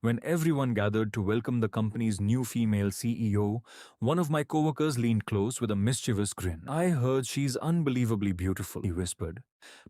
When everyone gathered to welcome the company's new female CEO, one of my coworkers leaned close with a mischievous grin. "I heard she's unbelievably beautiful," he whispered.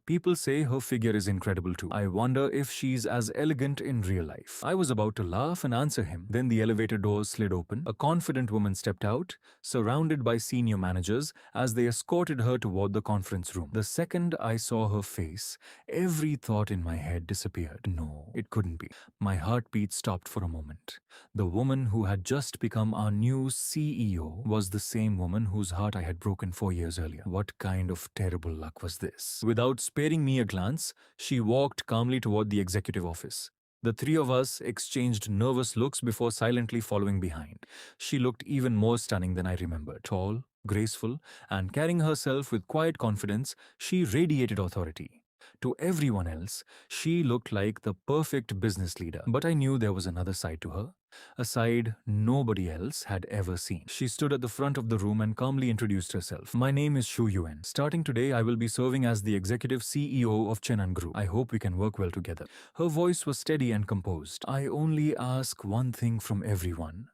"People say her figure is incredible too. I wonder if she's as elegant in real life." I was about to laugh and answer him. Then the elevator doors slid open. A confident woman stepped out, surrounded by senior managers as they escorted her toward the conference room. The second I saw her face, every thought in my head disappeared. No, it couldn't be. My heartbeat stopped for a moment. The woman who had just become our new CEO was the same woman whose heart I had broken 4 years earlier. What kind of terrible luck was this? Without sparing me a glance, she walked calmly toward the executive office. The three of us exchanged nervous looks before silently following behind. She looked even more stunning than I remembered. Tall, graceful, and carrying herself with quiet confidence, she radiated authority. To everyone else, she looked like the perfect business leader. But I knew there was another side to her, a side nobody else had ever seen. She stood at the front of the room and calmly introduced herself. "My name is Shu Anan. Starting today, I will be serving as the executive CEO of Chenan Group. I hope we can work well together." Her voice was steady and composed. "I only ask one thing from everyone.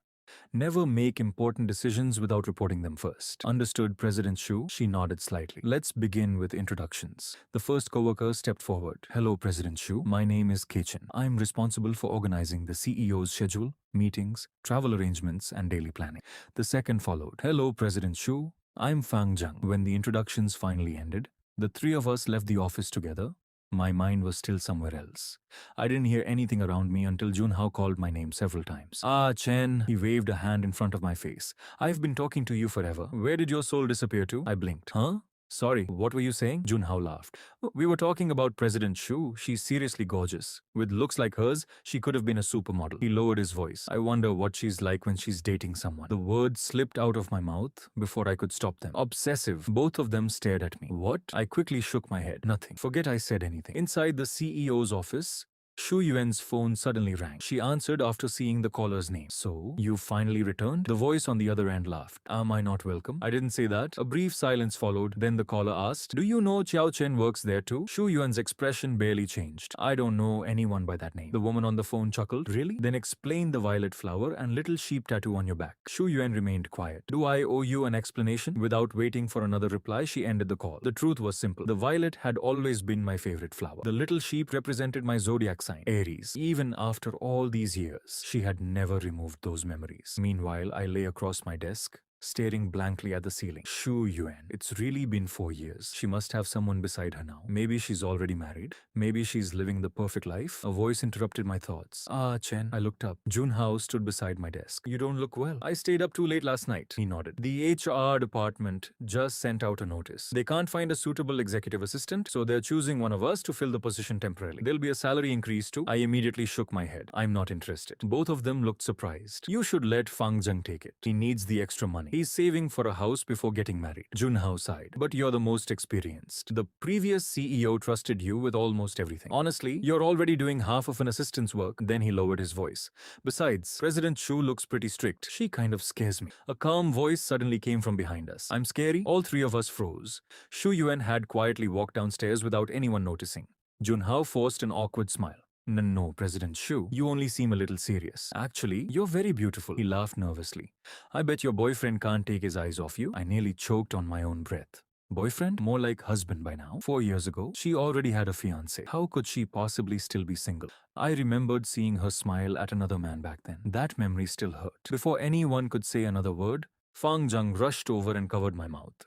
Never make important decisions without reporting them first." "Understood, President Shu." She nodded slightly. "Let's begin with introductions." The first coworker stepped forward. "Hello, President Shu. My name is Chiao Chen. I'm responsible for organizing the CEO's schedule, meetings, travel arrangements, and daily planning." The second followed. "Hello, President Shu. I'm Fang Zhang." When the introductions finally ended, the three of us left the office together. My mind was still somewhere else. I didn't hear anything around me until Junhao called my name several times. "Ah, Chen." He waved a hand in front of my face. "I've been talking to you forever. Where did your soul disappear to?" I blinked. "Huh? Sorry, what were you saying?" Junhao laughed. "We were talking about President Shu. She's seriously gorgeous. With looks like hers, she could have been a supermodel." He lowered his voice. "I wonder what she's like when she's dating someone." The words slipped out of my mouth before I could stop them. "Obsessive." Both of them stared at me. "What?" I quickly shook my head. "Nothing." Forget I said anything. Inside the CEO's office, Shu Yuan's phone suddenly rang. She answered after seeing the caller's name. "So, you finally returned?" The voice on the other end laughed. "Am I not welcome?" I didn't say that. A brief silence followed. Then the caller asked, "Do you know Chiao Chen works there too?" Shu Yuan's expression barely changed. "I don't know anyone by that name." The woman on the phone chuckled. "Really? Then explain the violet flower and little sheep tattoo on your back." Shu Yuan remained quiet. "Do I owe you an explanation?" Without waiting for another reply, she ended the call. The truth was simple. The violet had always been my favorite flower. The little sheep represented my zodiac sign, Aries. Even after all these years, she had never removed those memories. Meanwhile, I lay across my desk, staring blankly at the ceiling. Shu Yuan. It's really been 4 years. She must have someone beside her now. Maybe she's already married. Maybe she's living the perfect life. A voice interrupted my thoughts. "Ah, Chen." I looked up. Junhao stood beside my desk. "You don't look well." "I stayed up too late last night." He nodded. "The HR department just sent out a notice. They can't find a suitable executive assistant, so they're choosing one of us to fill the position temporarily. There'll be a salary increase too." I immediately shook my head. "I'm not interested." Both of them looked surprised. "You should let Fang Zheng take it. He needs the extra money. He's saving for a house before getting married." Junhao sighed. "But you're the most experienced. The previous CEO trusted you with almost everything. Honestly, you're already doing half of an assistant's work." Then he lowered his voice. "Besides, President Shu looks pretty strict. She kind of scares me." A calm voice suddenly came from behind us. "I'm scary?" All three of us froze. Shu Yuan had quietly walked downstairs without anyone noticing. Junhao forced an awkward smile. No, President Shu, you only seem a little serious. Actually, you're very beautiful." He laughed nervously. "I bet your boyfriend can't take his eyes off you." I nearly choked on my own breath. Boyfriend? More like husband by now. 4 years ago, she already had a fiancé. How could she possibly still be single? I remembered seeing her smile at another man back then. That memory still hurt. Before anyone could say another word, Fang Zhang rushed over and covered my mouth.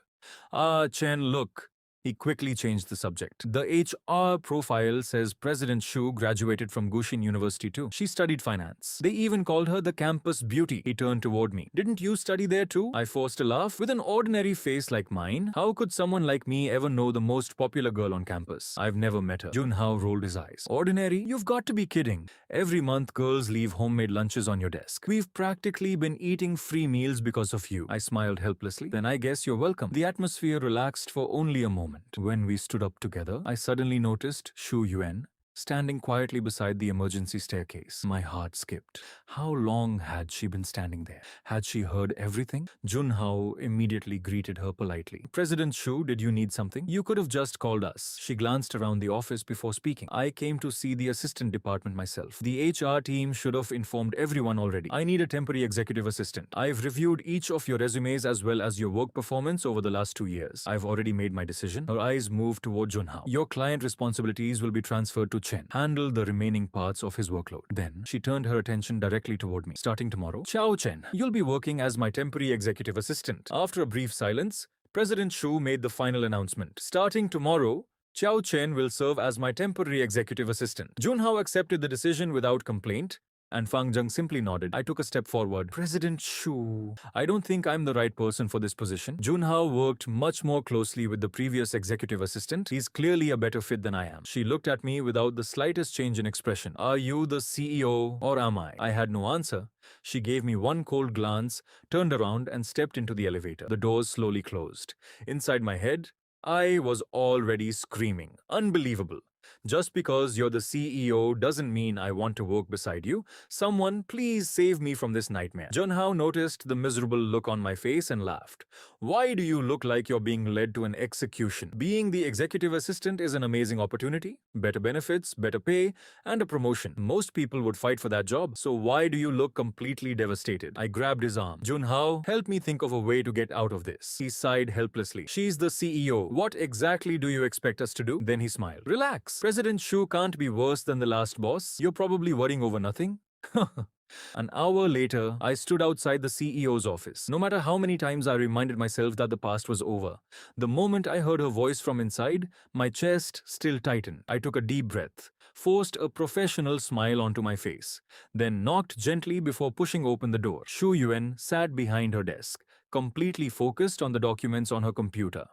"Ah, Chen, look." He quickly changed the subject. "The HR profile says President Shu graduated from Gushin University too. She studied finance. They even called her the campus beauty." He turned toward me. "Didn't you study there too?" I forced a laugh. "With an ordinary face like mine, how could someone like me ever know the most popular girl on campus? I've never met her." Junhao rolled his eyes. "Ordinary? You've got to be kidding. Every month girls leave homemade lunches on your desk. We've practically been eating free meals because of you." I smiled helplessly. "Then I guess you're welcome." The atmosphere relaxed for only a moment. When we stood up together, I suddenly noticed Shu Yuan, standing quietly beside the emergency staircase. My heart skipped. How long had she been standing there? Had she heard everything? Junhao immediately greeted her politely. President Shu, did you need something? You could have just called us. She glanced around the office before speaking. I came to see the assistant department myself. The HR team should have informed everyone already. I need a temporary executive assistant. I've reviewed each of your resumes as well as your work performance over the last 2 years. I've already made my decision. Her eyes moved toward Junhao. Your client responsibilities will be transferred to Chen. Handle the remaining parts of his workload. Then, she turned her attention directly toward me. Starting tomorrow, Chiao Chen, you'll be working as my temporary executive assistant. After a brief silence, President Shu made the final announcement. Starting tomorrow, Chiao Chen will serve as my temporary executive assistant. Junhao accepted the decision without complaint, and Fang Zheng simply nodded. I took a step forward. President Shu, I don't think I'm the right person for this position. Junhao worked much more closely with the previous executive assistant. He's clearly a better fit than I am. She looked at me without the slightest change in expression. Are you the CEO or am I? I had no answer. She gave me one cold glance, turned around and stepped into the elevator. The doors slowly closed. Inside my head, I was already screaming. Unbelievable. Just because you're the CEO doesn't mean I want to work beside you. Someone, please save me from this nightmare. Junhao noticed the miserable look on my face and laughed. Why do you look like you're being led to an execution? Being the executive assistant is an amazing opportunity. Better benefits, better pay, and a promotion. Most people would fight for that job. So why do you look completely devastated? I grabbed his arm. Junhao, help me think of a way to get out of this. He sighed helplessly. She's the CEO. What exactly do you expect us to do? Then he smiled. Relax. President Shu can't be worse than the last boss. You're probably worrying over nothing. An hour later, I stood outside the CEO's office. No matter how many times I reminded myself that the past was over, the moment I heard her voice from inside, my chest still tightened. I took a deep breath, forced a professional smile onto my face, then knocked gently before pushing open the door. Shu Yuan sat behind her desk, completely focused on the documents on her computer.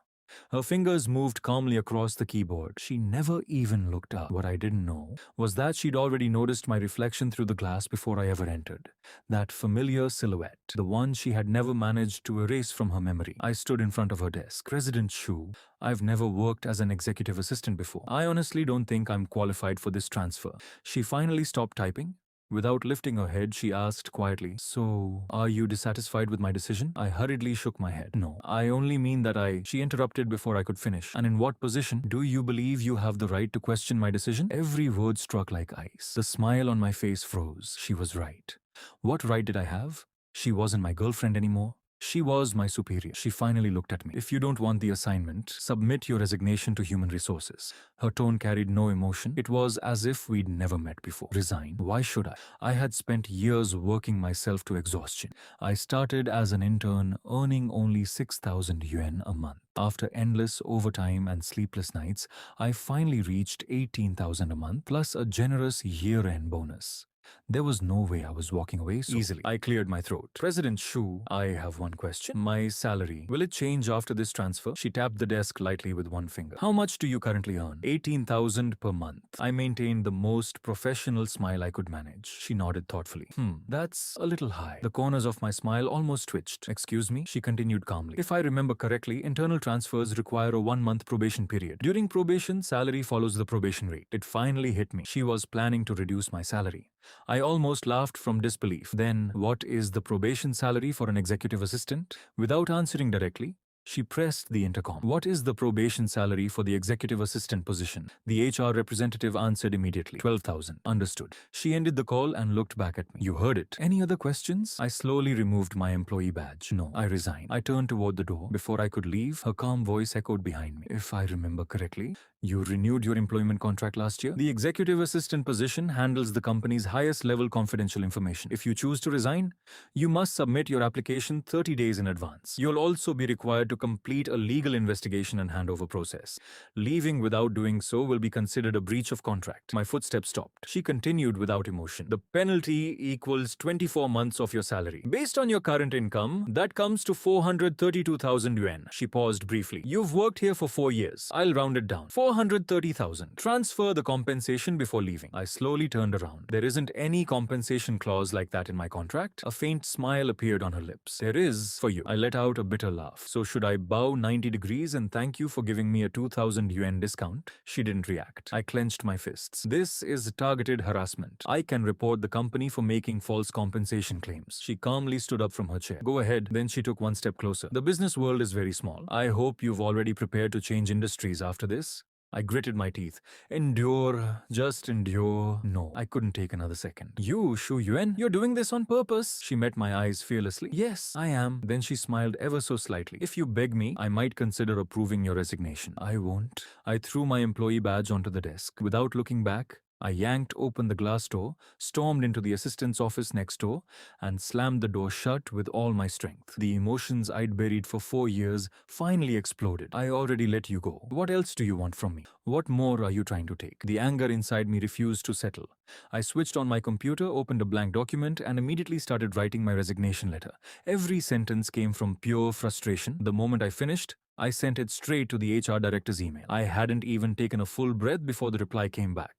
Her fingers moved calmly across the keyboard. She never even looked up. What I didn't know was that she'd already noticed my reflection through the glass before I ever entered. That familiar silhouette, the one she had never managed to erase from her memory. I stood in front of her desk. President Shu, I've never worked as an executive assistant before. I honestly don't think I'm qualified for this transfer. She finally stopped typing. Without lifting her head, she asked quietly, So, are you dissatisfied with my decision? I hurriedly shook my head. No, I only mean that She interrupted before I could finish. And in what position? Do you believe you have the right to question my decision? Every word struck like ice. The smile on my face froze. She was right. What right did I have? She wasn't my girlfriend anymore. She was my superior. She finally looked at me. If you don't want the assignment, submit your resignation to human resources. Her tone carried no emotion. It was as if we'd never met before. Resign? Why should I? I had spent years working myself to exhaustion. I started as an intern, earning only 6,000 yuan a month. After endless overtime and sleepless nights, I finally reached 18,000 a month, plus a generous year-end bonus. There was no way I was walking away so easily. I cleared my throat. President Shu, I have one question. My salary, will it change after this transfer? She tapped the desk lightly with one finger. How much do you currently earn? 18,000 per month. I maintained the most professional smile I could manage. She nodded thoughtfully. That's a little high. The corners of my smile almost twitched. Excuse me? She continued calmly. If I remember correctly, internal transfers require a 1-month probation period. During probation, salary follows the probation rate. It finally hit me. She was planning to reduce my salary. I almost laughed from disbelief. Then, what is the probation salary for an executive assistant? Without answering directly, she pressed the intercom. What is the probation salary for the executive assistant position? The HR representative answered immediately. 12,000. Understood. She ended the call and looked back at me. You heard it. Any other questions? I slowly removed my employee badge. No, I resigned. I turned toward the door. Before I could leave, her calm voice echoed behind me. If I remember correctly, you renewed your employment contract last year? The executive assistant position handles the company's highest level confidential information. If you choose to resign, you must submit your application 30 days in advance. You'll also be required to complete a legal investigation and handover process. Leaving without doing so will be considered a breach of contract. My footsteps stopped. She continued without emotion. The penalty equals 24 months of your salary. Based on your current income, that comes to 432,000 yuan. She paused briefly. You've worked here for 4 years. I'll round it down. 430,000. Transfer the compensation before leaving. I slowly turned around. There isn't any compensation clause like that in my contract. A faint smile appeared on her lips. There is for you. I let out a bitter laugh. So should Should I bow 90 degrees and thank you for giving me a 2000 yuan discount? She didn't react. I clenched my fists. This is targeted harassment. I can report the company for making false compensation claims. She calmly stood up from her chair. Go ahead. Then she took one step closer. The business world is very small. I hope you've already prepared to change industries after this. I gritted my teeth. Endure, just endure. No, I couldn't take another second. You, Shu Yuan, you're doing this on purpose. She met my eyes fearlessly. Yes, I am. Then she smiled ever so slightly. If you beg me, I might consider approving your resignation. I won't. I threw my employee badge onto the desk. Without looking back, I yanked open the glass door, stormed into the assistant's office next door, and slammed the door shut with all my strength. The emotions I'd buried for 4 years finally exploded. I already let you go. What else do you want from me? What more are you trying to take? The anger inside me refused to settle. I switched on my computer, opened a blank document, and immediately started writing my resignation letter. Every sentence came from pure frustration. The moment I finished, I sent it straight to the HR director's email. I hadn't even taken a full breath before the reply came back.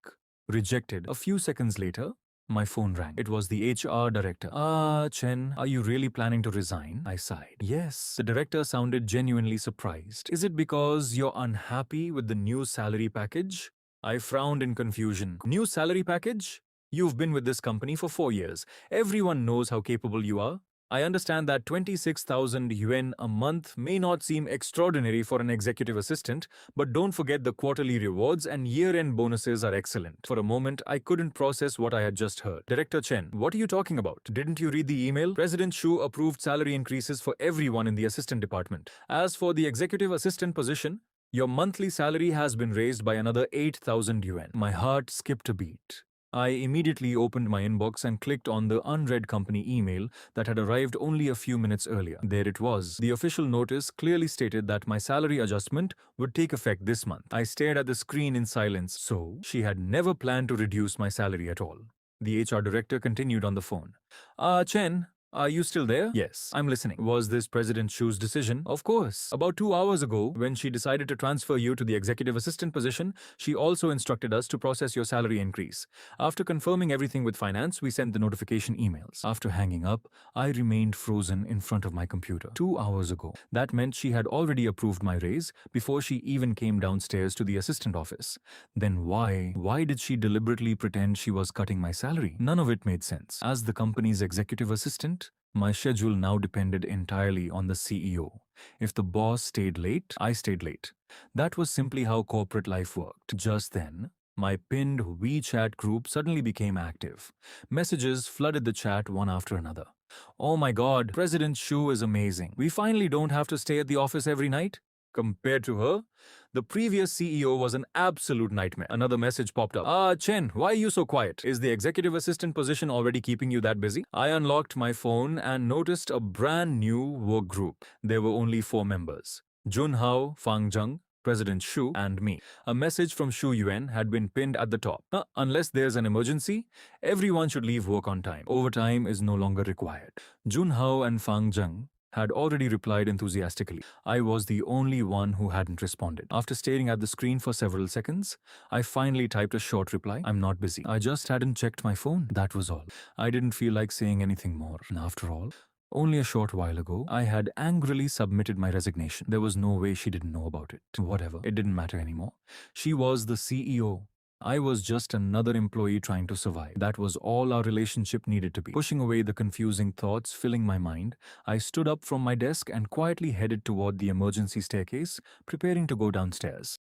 Rejected. A few seconds later, my phone rang. It was the HR director. Chen, are you really planning to resign? I sighed. Yes. The director sounded genuinely surprised. Is it because you're unhappy with the new salary package? I frowned in confusion. New salary package? You've been with this company for 4 years. Everyone knows how capable you are. I understand that 26,000 yuan a month may not seem extraordinary for an executive assistant, but don't forget the quarterly rewards and year-end bonuses are excellent. For a moment, I couldn't process what I had just heard. Director Chen, what are you talking about? Didn't you read the email? President Shu approved salary increases for everyone in the assistant department. As for the executive assistant position, your monthly salary has been raised by another 8,000 yuan. My heart skipped a beat. I immediately opened my inbox and clicked on the unread company email that had arrived only a few minutes earlier. There it was. The official notice clearly stated that my salary adjustment would take effect this month. I stared at the screen in silence. So, she had never planned to reduce my salary at all. The HR director continued on the phone. Chen, are you still there? Yes, I'm listening. Was this President Shu's decision? Of course. About 2 hours ago, when she decided to transfer you to the executive assistant position, she also instructed us to process your salary increase. After confirming everything with finance, we sent the notification emails. After hanging up, I remained frozen in front of my computer. 2 hours ago. That meant she had already approved my raise before she even came downstairs to the assistant office. Then why? Why did she deliberately pretend she was cutting my salary? None of it made sense. As the company's executive assistant, my schedule now depended entirely on the CEO. If the boss stayed late, I stayed late. That was simply how corporate life worked. Just then, my pinned WeChat group suddenly became active. Messages flooded the chat one after another. Oh my god, President Shu is amazing. We finally don't have to stay at the office every night. Compared to her, the previous CEO was an absolute nightmare. Another message popped up. Chen, why are you so quiet? Is the executive assistant position already keeping you that busy? I unlocked my phone and noticed a brand new work group. There were only 4 members. Junhao, Fang Zheng, President Shu, and me. A message from Shu Yuan had been pinned at the top. Unless there's an emergency, everyone should leave work on time. Overtime is no longer required. Junhao and Fang Zheng had already replied enthusiastically. I was the only one who hadn't responded. After staring at the screen for several seconds, I finally typed a short reply. I'm not busy. I just hadn't checked my phone. That was all. I didn't feel like saying anything more. And after all, only a short while ago, I had angrily submitted my resignation. There was no way she didn't know about it. Whatever. It didn't matter anymore. She was the CEO. I was just another employee trying to survive. That was all our relationship needed to be. Pushing away the confusing thoughts filling my mind, I stood up from my desk and quietly headed toward the emergency staircase, preparing to go downstairs.